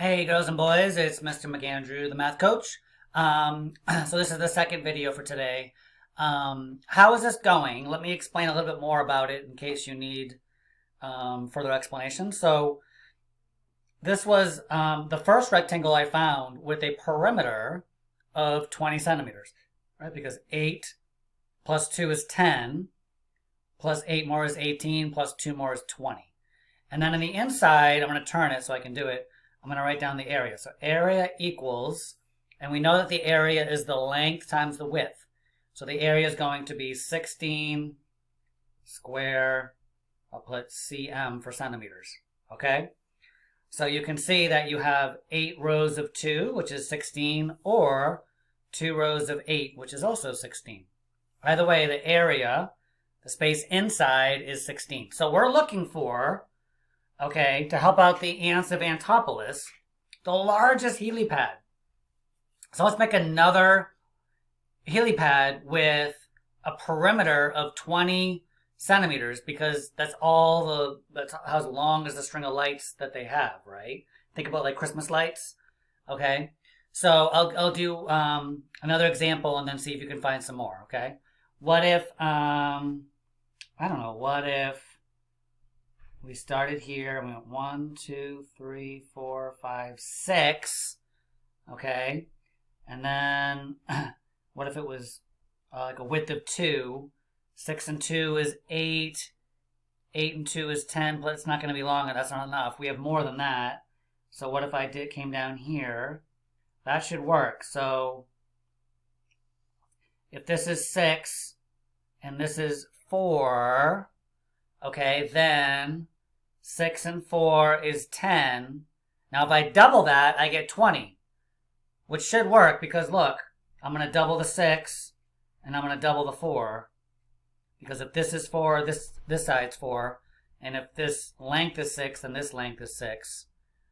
Hey girls and boys, it's Mr. McAndrew, the math coach. So this is the second video for today. How is this going? Let me explain a little bit more about it in case you need further explanation. So this was the first rectangle I found with a perimeter of 20 centimeters, right? Because 8 plus 2 is 10, plus 8 more is 18, plus 2 more is 20. And then on the inside, I'm going to turn it so I can do it. I'm going to write down the area. So area equals, and we know that the area is the length times the width. So the area is going to be 16 square, I'll put cm for centimeters, okay? So you can see that you have 8 rows of 2, which is 16, or 2 rows of 8, which is also 16. By the way, the area, the space inside is 16. So we're looking for, okay, to help out the ants of Antopolis, the largest helipad. So let's make another helipad with a perimeter of 20 centimeters because that's how long as the string of lights that they have, right? Think about like Christmas lights, okay? So I'll do another example and then see if you can find some more, okay? What if, I don't know, what if we started here and we went 1, 2, 3, 4, 5, 6, okay? And then what if it was like a width of 2? 6 and 2 is 8. 8 and 2 is 10, but it's not going to be long, and that's not enough. We have more than that. So what if I came down here? That should work. So if this is 6 and this is 4, okay, then 6 and 4 is 10. Now if I double that, I get 20, which should work because look, I'm going to double the 6 and I'm going to double the 4. Because if this is 4, this side's 4. And if this length is 6, then this length is 6.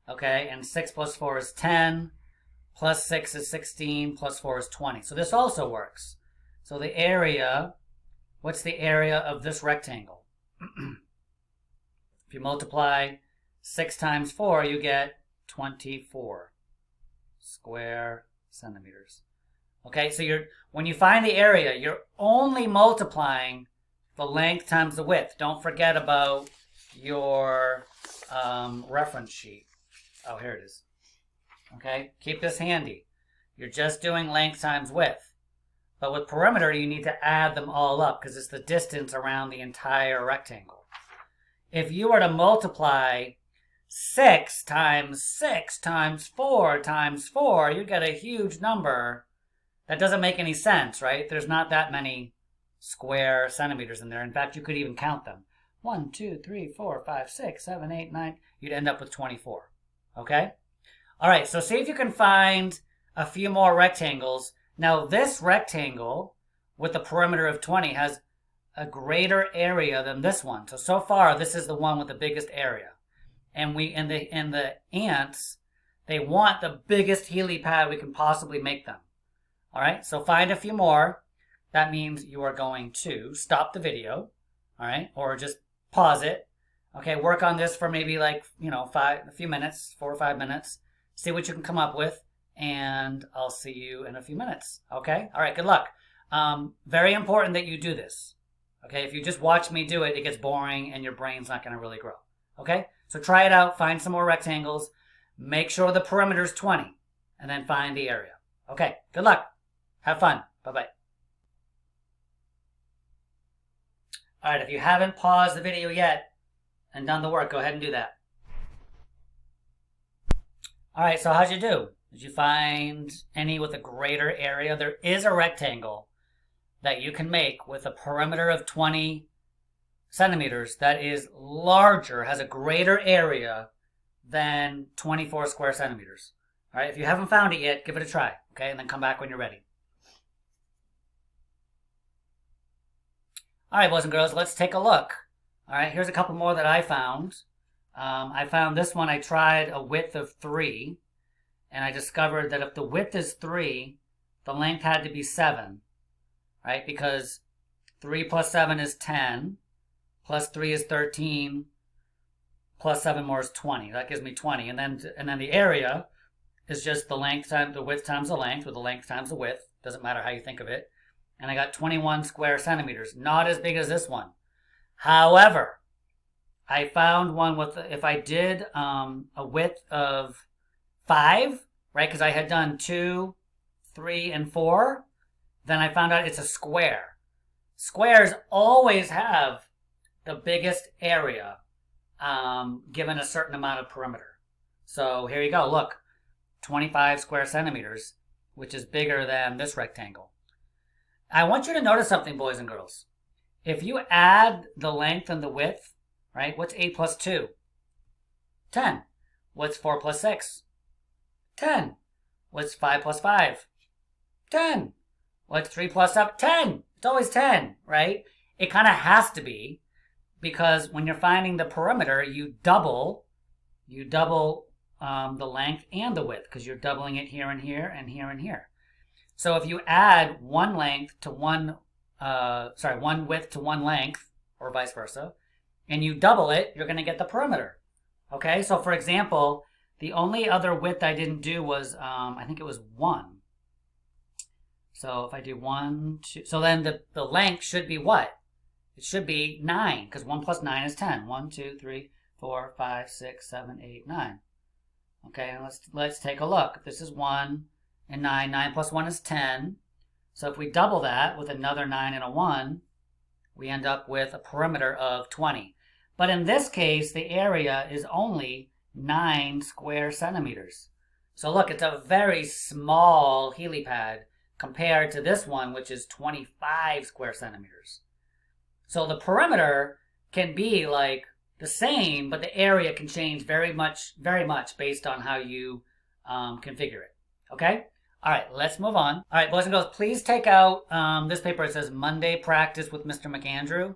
Okay, and 6 plus 4 is 10. Plus 6 is 16. Plus 4 is 20. So this also works. So the area, what's the area of this rectangle? If you multiply 6 times 4, you get 24 square centimeters. Okay, so when you find the area, you're only multiplying the length times the width. Don't forget about your reference sheet. Oh, here it is. Okay, keep this handy. You're just doing length times width. But with perimeter, you need to add them all up because it's the distance around the entire rectangle. If you were to multiply 6 times 6 times 4 times 4, you get a huge number. That doesn't make any sense, right? There's not that many square centimeters in there. In fact, you could even count them. 1, 2, 3, 4, 5, 6, 7, 8, 9. You'd end up with 24. Okay? All right, so see if you can find a few more rectangles. Now, this rectangle with a perimeter of 20 has a greater area than this one. So far, this is the one with the biggest area. And the ants, they want the biggest helipad we can possibly make them. All right, so find a few more. That means you are going to stop the video, all right, or just pause it. Okay, work on this for maybe like, a few minutes, 4 or 5 minutes. See what you can come up with, and I'll see you in a few minutes. Okay, all right, good luck. Very important that you do this. Okay, if you just watch me do it, it gets boring and your brain's not going to really grow. Okay, so try it out, find some more rectangles, make sure the perimeter is 20, and then find the area. Okay, good luck. Have fun. Bye-bye. All right, if you haven't paused the video yet and done the work, go ahead and do that. All right, so how'd you do? Did you find any with a greater area? There is a rectangle that you can make with a perimeter of 20 centimeters that is larger, has a greater area than 24 square centimeters. All right, if you haven't found it yet, give it a try, okay? And then come back when you're ready. All right, boys and girls, let's take a look. All right, here's a couple more that I found. I found this one. I tried a width of 3, and I discovered that if the width is 3, the length had to be 7, right? Because 3 plus 7 is 10, plus 3 is 13, plus 7 more is 20. That gives me 20. And then the area is just the length times the width times the length, or the length times the width. Doesn't matter how you think of it. And I got 21 square centimeters. Not as big as this one. However, I found one with, if I did a width of 5, right, because I had done 2, 3, and 4, then I found out it's a square. Squares always have the biggest area given a certain amount of perimeter. So here you go, look, 25 square centimeters, which is bigger than this rectangle. I want you to notice something, boys and girls. If you add the length and the width, right, what's 8 plus 2? 10. What's 4 plus 6? 10. What's 5 plus 5? 10. What's 3 plus 7? 10. It's always 10, right? It kind of has to be, because when you're finding the perimeter, you double the length and the width, because you're doubling it here and here and here and here. So if you add one width to one length, or vice versa, and you double it, you're going to get the perimeter. Okay, so for example, the only other width I didn't do was, I think it was 1. So if I do 1, 2, so then the length should be what? It should be 9, because 1 plus 9 is 10. 1, 2, 3, 4, 5, 6, 7, 8, 9. Okay, and let's take a look. This is 1 and 9. 9 plus 1 is 10. So if we double that with another 9 and a 1, we end up with a perimeter of 20. But in this case, the area is only 9 square centimeters. So look, it's a very small helipad compared to this one, which is 25 square centimeters. So the perimeter can be like the same, but the area can change very much based on how you configure it. Okay? All right, let's move on. All right, boys and girls, please take out this paper. It says Monday Practice with Mr. McAndrew.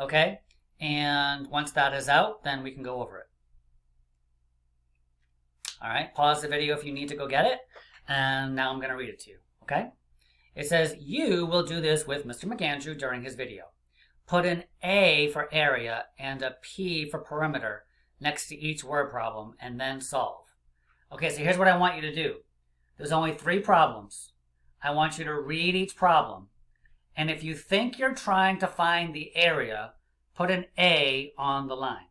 Okay? And once that is out, then we can go over it. All right, pause the video if you need to go get it. And now I'm going to read it to you. Okay? It says, you will do this with Mr. McAndrew during his video. Put an A for area and a P for perimeter next to each word problem and then solve. Okay, so here's what I want you to do. There's only 3 problems. I want you to read each problem. And if you think you're trying to find the area, put an A on the line.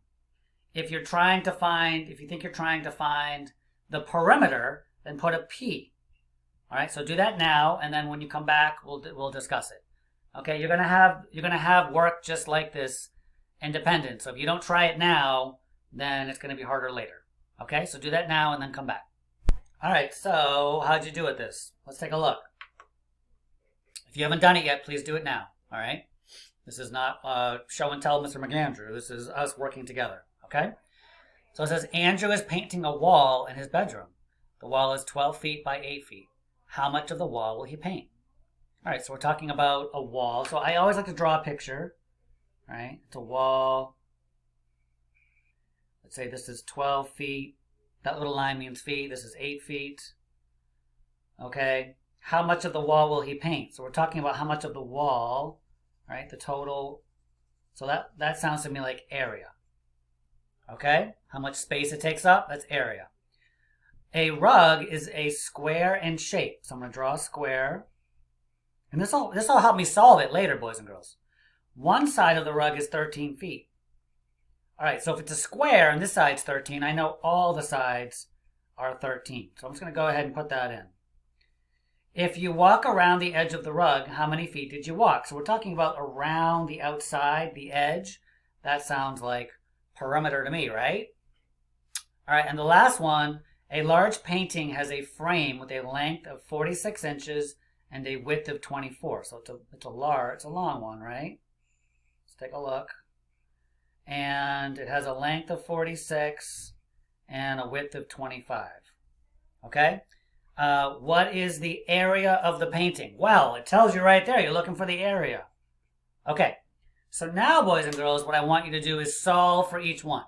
If you think you're trying to find the perimeter, then put a P. All right, so do that now, and then when you come back, we'll discuss it. Okay, you're gonna have work just like this independent. So if you don't try it now, then it's gonna be harder later. Okay, so do that now and then come back. All right, so how'd you do with this? Let's take a look. If you haven't done it yet, please do it now. All right, this is not show and tell Mr. McAndrew. This is us working together. Okay, so it says Andrew is painting a wall in his bedroom. The wall is 12 feet by 8 feet. How much of the wall will he paint? All right, so we're talking about a wall. So I always like to draw a picture, right? It's a wall. Let's say this is 12 feet. That little line means feet. This is 8 feet. Okay. How much of the wall will he paint? So we're talking about how much of the wall, right? The total. So that sounds to me like area. Okay. How much space it takes up? That's area. A rug is a square in shape. So I'm going to draw a square. And this will help me solve it later, boys and girls. One side of the rug is 13 feet. All right, so if it's a square and this side's 13, I know all the sides are 13. So I'm just going to go ahead and put that in. If you walk around the edge of the rug, how many feet did you walk? So we're talking about around the outside, the edge. That sounds like perimeter to me, right? All right, and the last one, a large painting has a frame with a length of 46 inches and a width of 24. So it's a long one, right? Let's take a look. And it has a length of 46 and a width of 25. Okay? What is the area of the painting? Well, it tells you right there. You're looking for the area. Okay. So now, boys and girls, what I want you to do is solve for each one.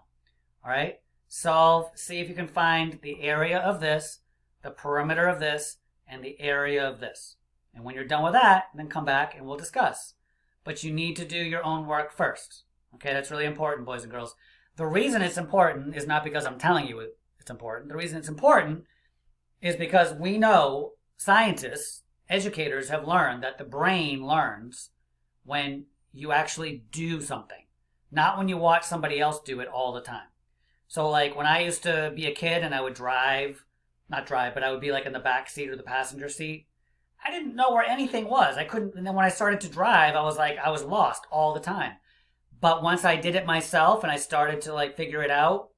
All right? Solve. See if you can find the area of this, the perimeter of this, and the area of this. And when you're done with that, then come back and we'll discuss. But you need to do your own work first. Okay, that's really important, boys and girls. The reason it's important is not because I'm telling you it's important. The reason it's important is because we know, scientists, educators have learned that the brain learns when you actually do something, not when you watch somebody else do it all the time. So like when I used to be a kid and I would not drive, but I would be like in the back seat or the passenger seat, I didn't know where anything was. I couldn't, and then when I started to drive, I was lost all the time. But once I did it myself and I started to like figure it out,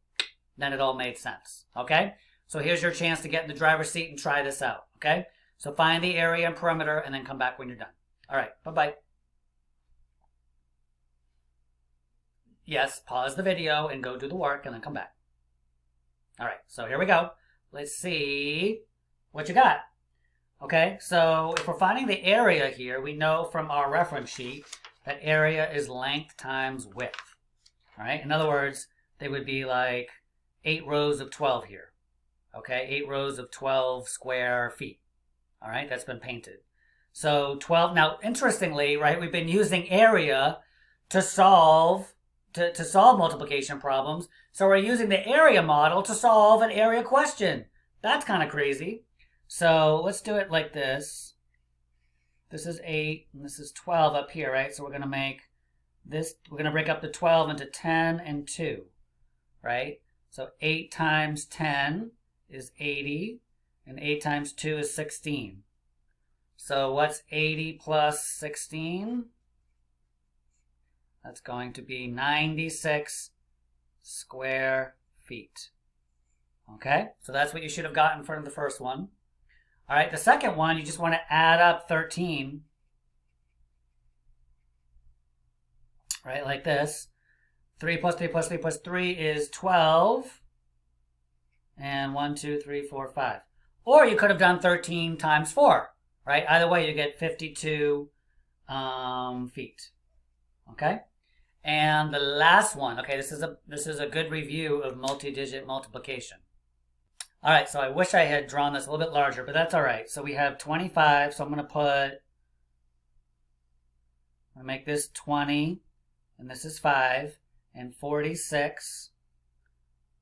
then it all made sense. Okay? So here's your chance to get in the driver's seat and try this out. Okay? So find the area and perimeter and then come back when you're done. All right. Bye-bye. Yes, pause the video and go do the work and then come back. All right. So here we go. Let's see what you got. Okay? So if we're finding the area here, we know from our reference sheet that area is length times width. All right? In other words, they would be like 8 rows of 12 here. Okay? 8 rows of 12 square feet. All right? That's been painted. So 12. Now, interestingly, right, we've been using area to solve multiplication problems. So we're using the area model to solve an area question. That's kind of crazy. So let's do it like this. This is 8, and this is 12 up here, right? So we're going to make this, we're going to break up the 12 into 10 and 2, right? So 8 times 10 is 80, and 8 times 2 is 16. So what's 80 plus 16? That's going to be 96 square feet. Okay? So that's what you should have gotten from the first one. All right, the second one, you just want to add up 13, right, like this. 3 plus 3 plus 3 plus 3 is 12, and 1, 2, 3, 4, 5. Or you could have done 13 times 4, right? Either way, you get 52 feet, okay? And the last one, okay, this is a good review of multi-digit multiplication. All right, so I wish I had drawn this a little bit larger, but that's all right. So we have 25, so I'm going to make this 20, and this is 5, and 46.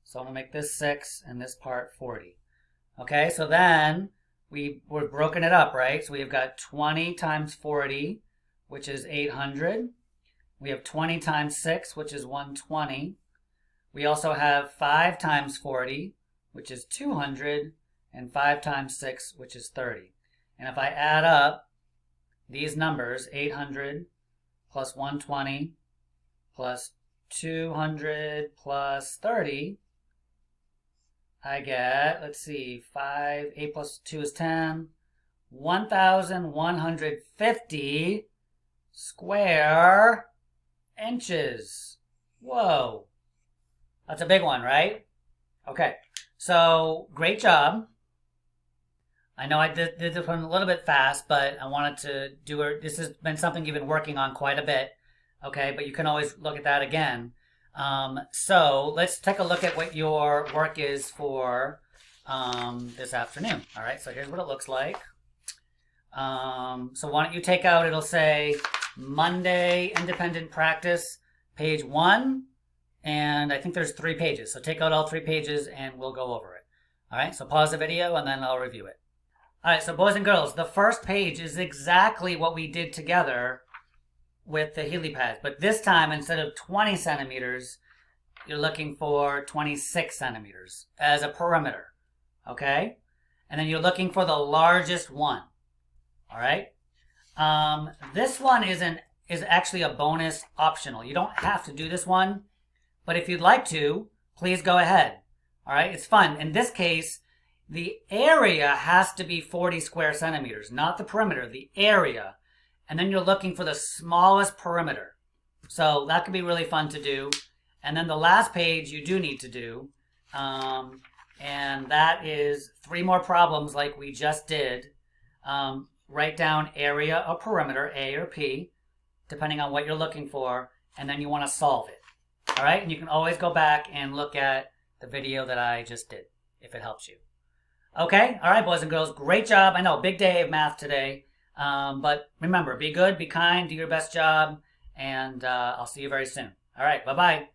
So I'm going to make this 6, and this part 40. Okay, so then we're broken it up, right? So we've got 20 times 40, which is 800. We have 20 times 6, which is 120. We also have 5 times 40, which is 200, and 5 times 6, which is 30. And if I add up these numbers, 800 plus 120 plus 200 plus 30, I get, let's see, 8 plus 2 is 10, 1,150 square inches. Whoa. That's a big one, right? Okay. So, great job. I know I did this one a little bit fast, but I wanted to do it. This has been something you've been working on quite a bit, okay? But you can always look at that again. So, let's take a look at what your work is for this afternoon. All right, so here's what it looks like. So why don't you take out, it'll say Monday Independent Practice, page 1. And I think there's 3 pages. So take out all 3 pages and we'll go over it. All right, so pause the video and then I'll review it. All right, so boys and girls, the first page is exactly what we did together with the Healy pads. But this time, instead of 20 centimeters, you're looking for 26 centimeters as a perimeter. Okay? And then you're looking for the largest one. All right? This one is actually a bonus optional. You don't have to do this one. But if you'd like to, please go ahead. All right, it's fun. In this case, the area has to be 40 square centimeters, not the perimeter, the area. And then you're looking for the smallest perimeter. So that could be really fun to do. And then the last page you do need to do. And that is 3 more problems like we just did. Write down area or perimeter, A or P, depending on what you're looking for. And then you want to solve it. All right, and you can always go back and look at the video that I just did, if it helps you. Okay, all right, boys and girls, great job. I know, big day of math today. But remember, be good, be kind, do your best job, and I'll see you very soon. All right, bye-bye.